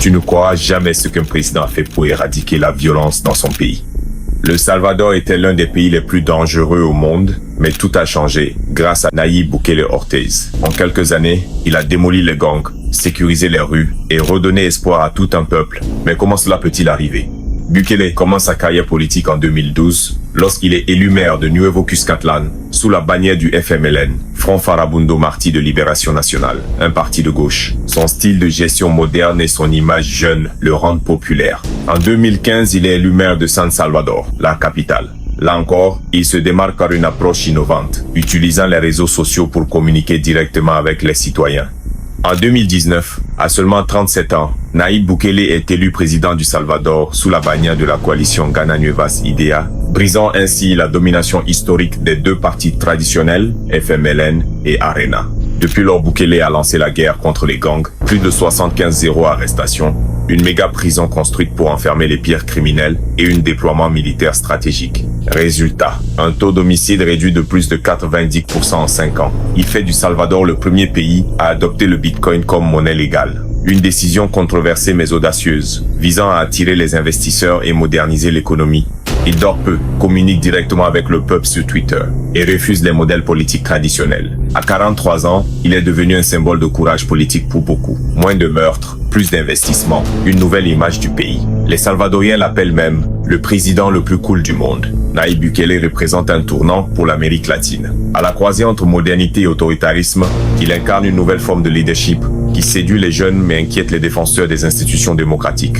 Tu ne croiras jamais ce qu'un président a fait pour éradiquer la violence dans son pays. Le Salvador était l'un des pays les plus dangereux au monde, mais tout a changé grâce à Nayib Bukele Ortez. En quelques années, il a démoli les gangs, sécurisé les rues et redonné espoir à tout un peuple. Mais comment cela peut-il arriver? Bukele commence sa carrière politique en 2012 lorsqu'il est élu maire de Nuevo Cuscatlán sous la bannière du FMLN, Front Farabundo Martí de Libération Nationale, un parti de gauche. Son style de gestion moderne et son image jeune le rendent populaire. En 2015, il est élu maire de San Salvador, la capitale. Là encore, il se démarque par une approche innovante, utilisant les réseaux sociaux pour communiquer directement avec les citoyens. En 2019, à seulement 37 ans, Nayib Bukele est élu président du Salvador sous la bannière de la coalition Gana Nuevas Idea, brisant ainsi la domination historique des deux partis traditionnels, FMLN et Arena. Depuis lors, Bukele a lancé la guerre contre les gangs, plus de 75 arrestations, une méga prison construite pour enfermer les pires criminels et un déploiement militaire stratégique. Résultat, un taux d'homicide réduit de plus de 90% en 5 ans. Il fait du Salvador le premier pays à adopter le Bitcoin comme monnaie légale. Une décision controversée mais audacieuse, visant à attirer les investisseurs et moderniser l'économie. Il dort peu, communique directement avec le peuple sur Twitter et refuse les modèles politiques traditionnels. À 43 ans, il est devenu un symbole de courage politique pour beaucoup. Moins de meurtres, plus d'investissements, une nouvelle image du pays. Les Salvadoriens l'appellent même le président le plus cool du monde. Nayib Bukele représente un tournant pour l'Amérique latine. À la croisée entre modernité et autoritarisme, il incarne une nouvelle forme de leadership qui séduit les jeunes mais inquiète les défenseurs des institutions démocratiques.